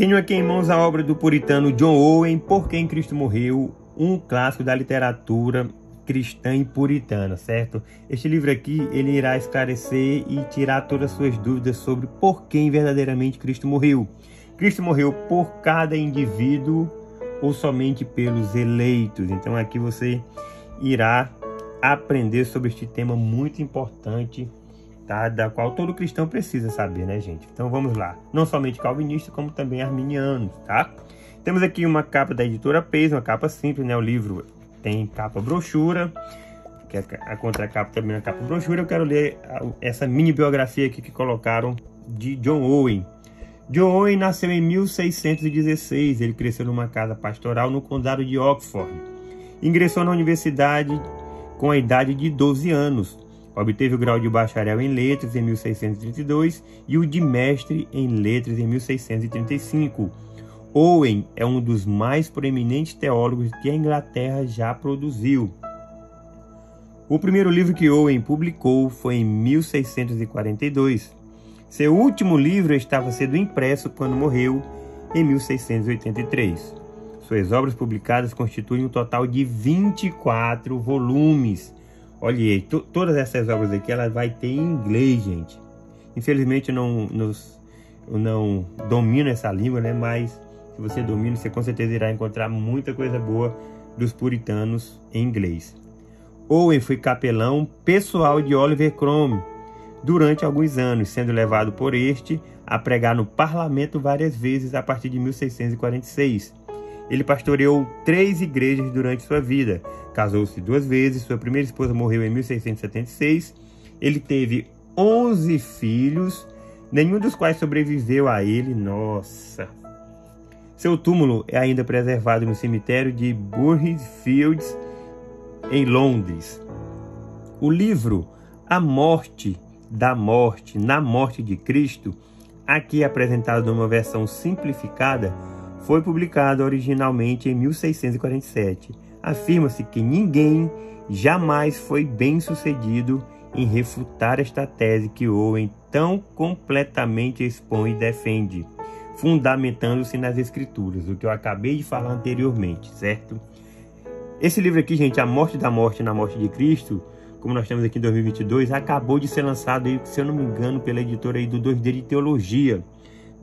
Tenho aqui em mãos a obra do puritano John Owen, Por Quem Cristo Morreu, um clássico da literatura cristã e puritana, certo? Este livro aqui, ele irá esclarecer e tirar todas as suas dúvidas sobre por quem verdadeiramente Cristo morreu. Cristo morreu por cada indivíduo ou somente pelos eleitos? Então aqui você irá aprender sobre este tema muito importante, tá? Da qual todo cristão precisa saber, né, gente? Então vamos lá. Não somente calvinistas, como também arminianos, tá? Temos aqui uma capa da editora Pace, uma capa simples, né? O livro tem capa brochura, que é a contracapa também é capa brochura. Eu quero ler essa mini biografia aqui que colocaram de John Owen. John Owen nasceu em 1616. Ele cresceu numa casa pastoral no condado de Oxford. Ingressou na universidade com a idade de 12 anos. Obteve o grau de bacharel em letras em 1632 e o de mestre em letras em 1635. Owen é um dos mais proeminentes teólogos que a Inglaterra já produziu. O primeiro livro que Owen publicou foi em 1642. Seu último livro estava sendo impresso quando morreu, em 1683. Suas obras publicadas constituem um total de 24 volumes. Olha aí, todas essas obras aqui ela vai ter em inglês, gente. Infelizmente eu não domino essa língua, né? Mas se você domina, você com certeza irá encontrar muita coisa boa dos puritanos em inglês. Owen foi capelão pessoal de Oliver Cromwell durante alguns anos, sendo levado por este a pregar no parlamento várias vezes a partir de 1646. Ele pastoreou 3 igrejas durante sua vida. Casou-se 2 vezes, sua primeira esposa morreu em 1676. Ele teve 11 filhos, nenhum dos quais sobreviveu a ele. Nossa! Seu túmulo é ainda preservado no cemitério de Bury Fields, em Londres. O livro A Morte da Morte, na Morte de Cristo, aqui apresentado numa versão simplificada, foi publicado originalmente em 1647. Afirma-se que ninguém jamais foi bem-sucedido em refutar esta tese que Owen tão completamente expõe e defende, fundamentando-se nas Escrituras, o que eu acabei de falar anteriormente, certo? Esse livro aqui, gente, A Morte da Morte, na Morte de Cristo, como nós temos aqui em 2022, acabou de ser lançado, aí, se eu não me engano, pela editora aí do 2D de Teologia,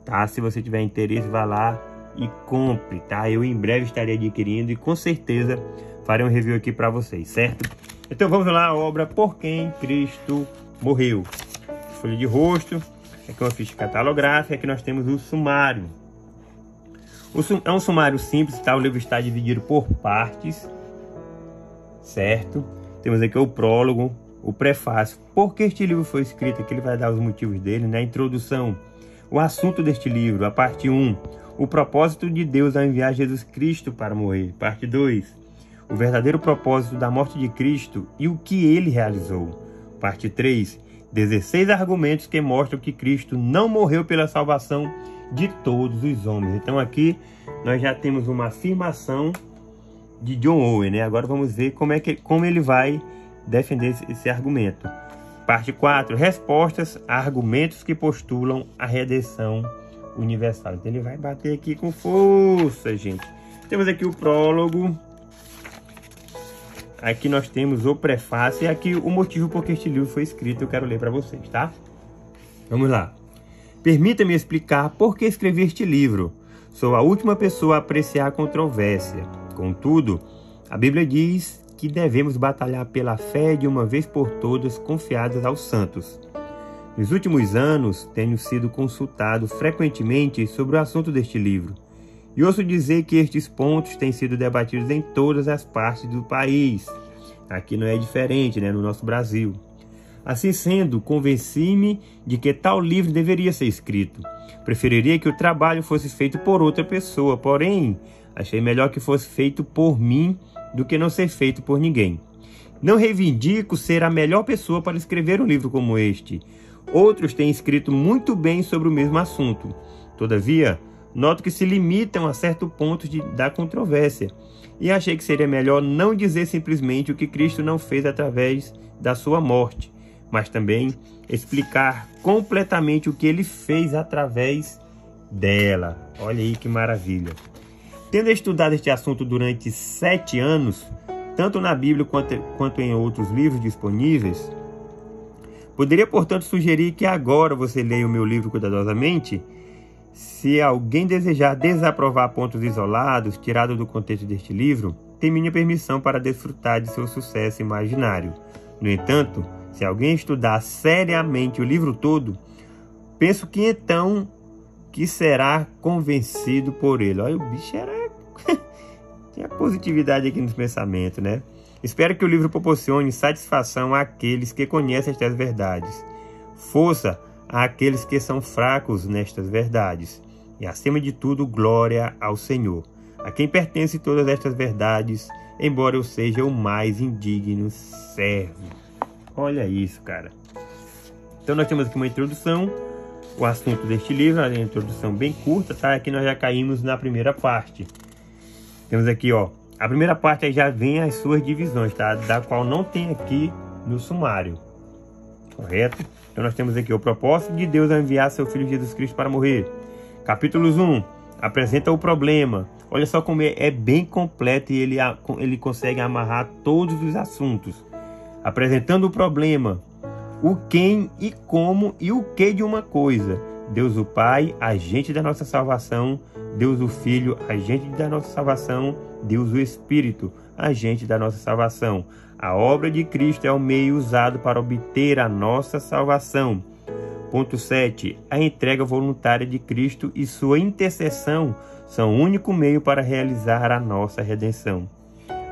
tá? Se você tiver interesse, vá lá e compre, tá? Eu em breve estarei adquirindo e com certeza farei um review aqui para vocês, certo? Então vamos lá, a obra Por Quem Cristo Morreu. Folha de rosto, aqui é uma ficha catalográfica, aqui nós temos o sumário. É um sumário simples, tá? O livro está dividido por partes, certo? Temos aqui o prólogo, o prefácio. Por que este livro foi escrito? Aqui ele vai dar os motivos dele, né? A introdução, o assunto deste livro, a parte 1. O propósito de Deus ao enviar Jesus Cristo para morrer. Parte 2. O verdadeiro propósito da morte de Cristo e o que ele realizou. Parte 3. 16 argumentos que mostram que Cristo não morreu pela salvação de todos os homens. Então aqui nós já temos uma afirmação de John Owen, né? Agora vamos ver como ele vai defender esse argumento. Parte 4. Respostas a argumentos que postulam a redenção universal. Então ele vai bater aqui com força, gente. Temos aqui o prólogo. Aqui nós temos o prefácio. E aqui o motivo por que este livro foi escrito. Eu quero ler para vocês, tá? Vamos lá. Permita-me explicar por que escrevi este livro. Sou a última pessoa a apreciar a controvérsia. Contudo, a Bíblia diz que devemos batalhar pela fé de uma vez por todas confiadas aos santos. Nos últimos anos, tenho sido consultado frequentemente sobre o assunto deste livro, e ouço dizer que estes pontos têm sido debatidos em todas as partes do país. Aqui não é diferente, né, no nosso Brasil. Assim sendo, convenci-me de que tal livro deveria ser escrito. Preferiria que o trabalho fosse feito por outra pessoa, porém, achei melhor que fosse feito por mim do que não ser feito por ninguém. Não reivindico ser a melhor pessoa para escrever um livro como este. Outros têm escrito muito bem sobre o mesmo assunto. Todavia, noto que se limitam a certo ponto da controvérsia. E achei que seria melhor não dizer simplesmente o que Cristo não fez através da sua morte, mas também explicar completamente o que ele fez através dela. Olha aí que maravilha. Tendo estudado este assunto durante 7 anos, tanto na Bíblia quanto em outros livros disponíveis, poderia, portanto, sugerir que agora você leia o meu livro cuidadosamente. Se alguém desejar desaprovar pontos isolados, tirados do contexto deste livro, tem minha permissão para desfrutar de seu sucesso imaginário. No entanto, se alguém estudar seriamente o livro todo, penso que então que será convencido por ele. Olha, o bicho era... Tinha positividade aqui no pensamento, né? Espero que o livro proporcione satisfação àqueles que conhecem estas verdades, força àqueles que são fracos nestas verdades, e acima de tudo, glória ao Senhor, a quem pertence todas estas verdades, embora eu seja o mais indigno servo. Olha isso, cara. Então nós temos aqui uma introdução, o assunto deste livro, uma introdução bem curta, tá? Aqui nós já caímos na primeira parte. Temos aqui, ó, a primeira parte aí já vem as suas divisões, tá? Da qual não tem aqui no sumário, correto? Então nós temos aqui o propósito de Deus a enviar seu Filho Jesus Cristo para morrer. Capítulo 1, apresenta o problema. Olha só como é bem completo e ele consegue amarrar todos os assuntos. Apresentando o problema, o quem e como e o que de uma coisa. Deus o Pai, agente da nossa salvação. Deus o Filho, agente da nossa salvação. Deus o Espírito, agente da nossa salvação. A obra de Cristo é o meio usado para obter a nossa salvação. Ponto 7. A entrega voluntária de Cristo e sua intercessão são o único meio para realizar a nossa redenção.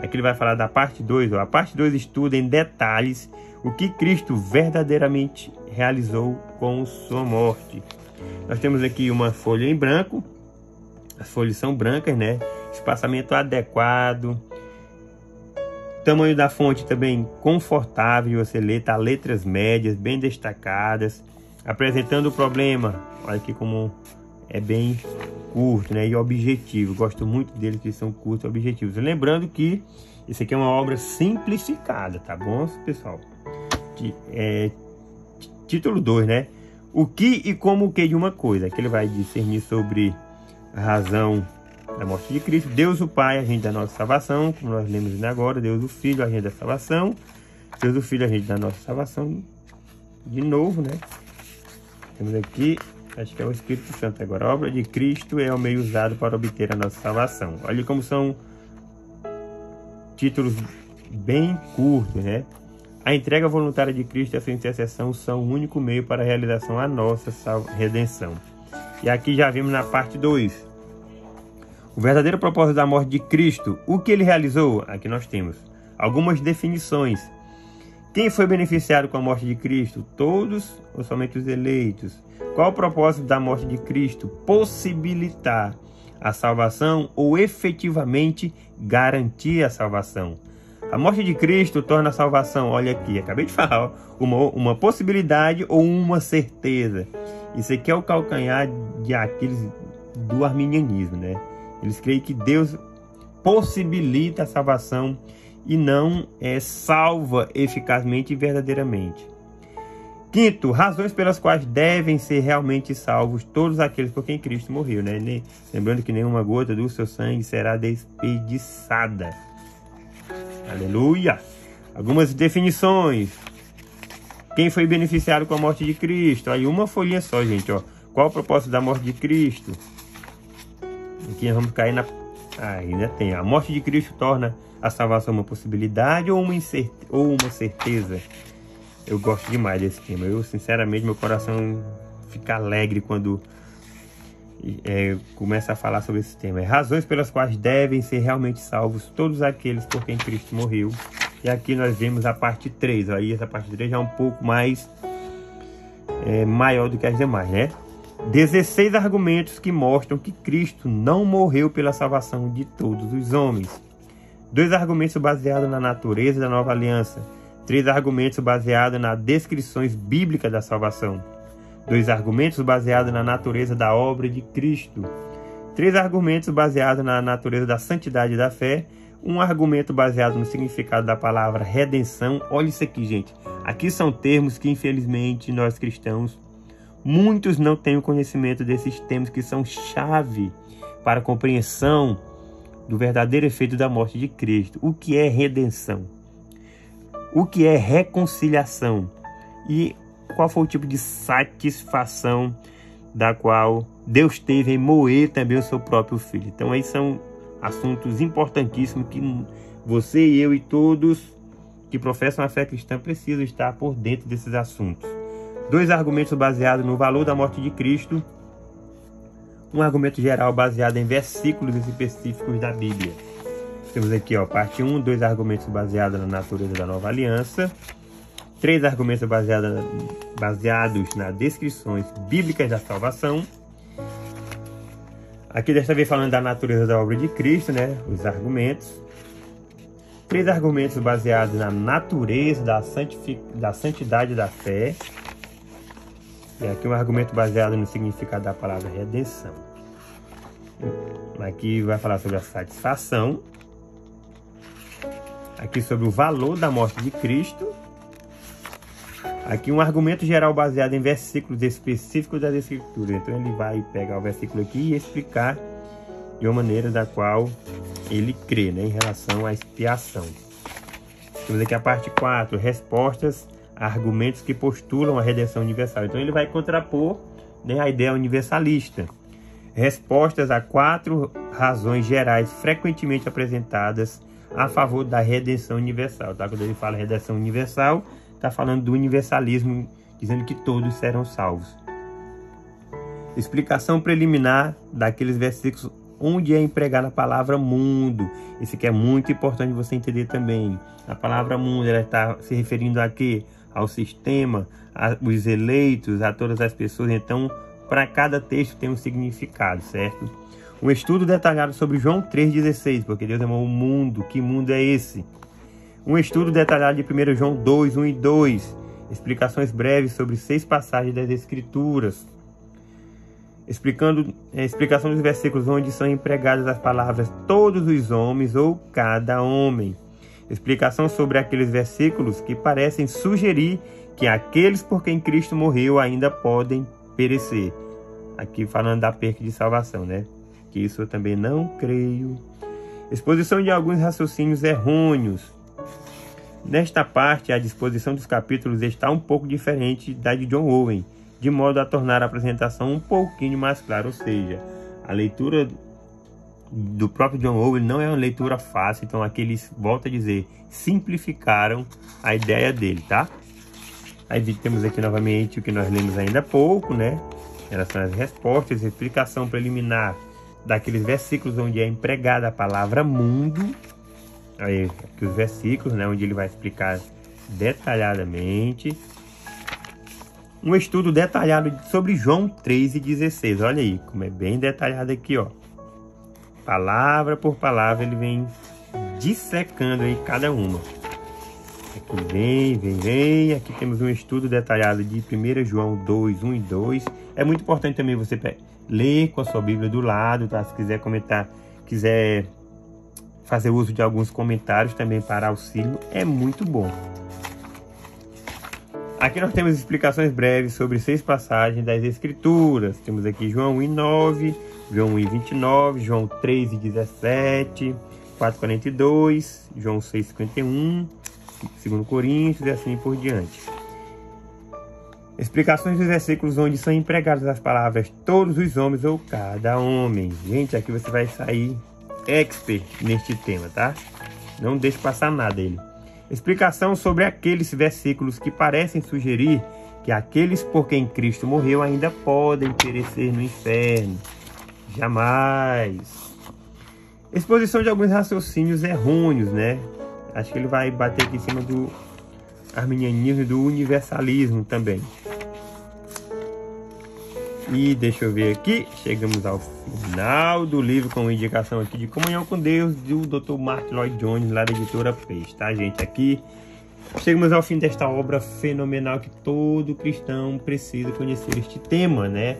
Aqui ele vai falar da parte 2. A parte 2 estuda em detalhes o que Cristo verdadeiramente realizou com sua morte. Nós temos aqui uma folha em branco. As folhas são brancas, né? Espaçamento adequado. Tamanho da fonte também confortável de você ler, tá? Letras médias, bem destacadas. Apresentando o problema. Olha aqui como é bem curto, né? E objetivo. Gosto muito deles que são curtos e objetivos. Lembrando que isso aqui é uma obra simplificada, tá bom, pessoal? Título 2, né? O que e como o que de uma coisa. Aqui ele vai discernir sobre a razão da morte de Cristo. Deus o Pai, agente da nossa salvação, como nós lemos agora. Deus o Filho, agente da salvação. Deus o Filho, agente da nossa salvação. De novo, né? Temos aqui, acho que é o Espírito Santo agora. A obra de Cristo é o meio usado para obter a nossa salvação. Olha como são títulos bem curtos, né? A entrega voluntária de Cristo e a sua intercessão são o único meio para a realização da nossa redenção. E aqui já vimos na parte 2. O verdadeiro propósito da morte de Cristo. O que ele realizou? Aqui nós temos algumas definições. Quem foi beneficiado com a morte de Cristo? Todos ou somente os eleitos? Qual o propósito da morte de Cristo? Possibilitar a salvação ou efetivamente garantir a salvação? A morte de Cristo torna a salvação, olha aqui, acabei de falar, uma possibilidade ou uma certeza. Isso aqui é o calcanhar de aqueles do arminianismo, né? Eles creem que Deus possibilita a salvação e não salva eficazmente e verdadeiramente. Quinto, razões pelas quais devem ser realmente salvos todos aqueles por quem Cristo morreu, né? Lembrando que nenhuma gota do seu sangue será desperdiçada. Aleluia! Algumas definições. Quem foi beneficiado com a morte de Cristo? Aí uma folhinha só, gente, ó. Qual o propósito da morte de Cristo? Aqui nós vamos cair na... ainda tem. A morte de Cristo torna a salvação uma possibilidade ou uma certeza? Eu gosto demais desse tema. Eu, sinceramente, meu coração fica alegre quando começa a falar sobre esse tema. Razões pelas quais devem ser realmente salvos todos aqueles por quem Cristo morreu. E aqui nós vemos a parte 3. Aí essa parte 3 já é um pouco mais maior do que as demais, né? 16 argumentos que mostram que Cristo não morreu pela salvação de todos os homens. 2 argumentos baseados na natureza da nova aliança. 3 argumentos baseados nas descrições bíblicas da salvação. 2 argumentos baseados na natureza da obra de Cristo. 3 argumentos baseados na natureza da santidade da fé. 1 argumento baseado no significado da palavra redenção. Olha isso aqui, gente. Aqui são termos que, infelizmente, nós cristãos Muitos não têm o conhecimento desses temas que são chave para a compreensão do verdadeiro efeito da morte de Cristo. O que é redenção? O que é reconciliação? E qual foi o tipo de satisfação da qual Deus teve em moer também o seu próprio Filho? Então, aí são assuntos importantíssimos que você e eu e todos que professam a fé cristã precisam estar por dentro desses assuntos. 2 argumentos baseados no valor da morte de Cristo. Um argumento geral baseado em versículos específicos da Bíblia. Temos aqui, parte 1, 2 argumentos baseados na natureza da nova aliança. 3 argumentos baseados nas descrições bíblicas da salvação. Aqui desta vez falando da natureza da obra de Cristo, né? Os argumentos. 3 argumentos baseados na natureza da santidade da fé. E aqui um argumento baseado no significado da palavra redenção. Aqui vai falar sobre a satisfação. Aqui sobre o valor da morte de Cristo. Aqui um argumento geral baseado em versículos específicos das Escrituras. Então ele vai pegar o versículo aqui e explicar de uma maneira da qual ele crê, né, em relação à expiação. Temos aqui a parte 4, respostas a argumentos que postulam a redenção universal. Então ele vai contrapor, né, a ideia universalista. Respostas a 4 razões gerais frequentemente apresentadas a favor da redenção universal. Tá? Quando ele fala redenção universal, está falando do universalismo, dizendo que todos serão salvos. Explicação preliminar daqueles versículos onde é empregada a palavra mundo. Isso aqui é muito importante você entender também. A palavra mundo, ela está se referindo a quê? Ao sistema, aos eleitos, a todas as pessoas. Então, para cada texto tem um significado, certo? Um estudo detalhado sobre João 3,16, porque Deus amou o mundo. Que mundo é esse? Um estudo detalhado de 1 João 2, 1 e 2. Explicações breves sobre 6 passagens das Escrituras. Explicação dos versículos onde são empregadas as palavras todos os homens ou cada homem. Explicação sobre aqueles versículos que parecem sugerir que aqueles por quem Cristo morreu ainda podem perecer. Aqui falando da perca de salvação, né? Que isso eu também não creio. Exposição de alguns raciocínios errôneos. Nesta parte, a disposição dos capítulos está um pouco diferente da de John Owen, de modo a tornar a apresentação um pouquinho mais clara. Ou seja, a leitura do próprio John Owen não é uma leitura fácil, então aqui eles, volto a dizer, simplificaram a ideia dele, tá? Aí temos aqui novamente o que nós lemos ainda há pouco, né? Em relação às respostas, explicação preliminar daqueles versículos onde é empregada a palavra mundo. Aí aqui os versículos, né? Onde ele vai explicar detalhadamente. Um estudo detalhado sobre João 3,16. Olha aí, como é bem detalhado aqui, ó. Palavra por palavra, ele vem dissecando aí cada uma. Aqui vem. Aqui temos um estudo detalhado de 1 João 2, 1 e 2. É muito importante também você ler com a sua Bíblia do lado, tá? Se quiser comentar, quiser fazer uso de alguns comentários também para auxílio, é muito bom. Aqui nós temos explicações breves sobre 6 passagens das Escrituras. Temos aqui João 1,9, João 1,29, João 3,17, 4,42, João 6,51, 2 Coríntios e assim por diante. Explicações dos versículos onde são empregadas as palavras todos os homens ou cada homem. Gente, aqui você vai sair expert neste tema, tá? Não deixe passar nada ele. Explicação sobre aqueles versículos que parecem sugerir que aqueles por quem Cristo morreu ainda podem perecer no inferno. Jamais. Exposição de alguns raciocínios errôneos, né? Acho que ele vai bater aqui em cima do arminianismo e do universalismo também. E deixa eu ver aqui, chegamos ao final do livro com indicação aqui de Comunhão com Deus do Dr. Martyn Lloyd-Jones, lá da editora Peixe, tá, gente? Aqui chegamos ao fim desta obra fenomenal que todo cristão precisa conhecer este tema, né?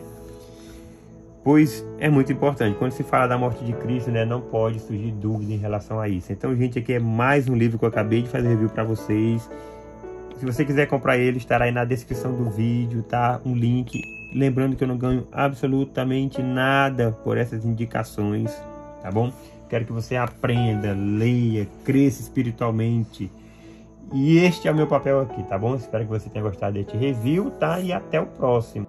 Pois é muito importante. Quando se fala da morte de Cristo, né, não pode surgir dúvida em relação a isso. Então, gente, aqui é mais um livro que eu acabei de fazer review para vocês. Se você quiser comprar ele, estará aí na descrição do vídeo, tá? Um link. Lembrando que eu não ganho absolutamente nada por essas indicações, tá bom? Quero que você aprenda, leia, cresça espiritualmente. E este é o meu papel aqui, tá bom? Espero que você tenha gostado deste review, tá? E até o próximo.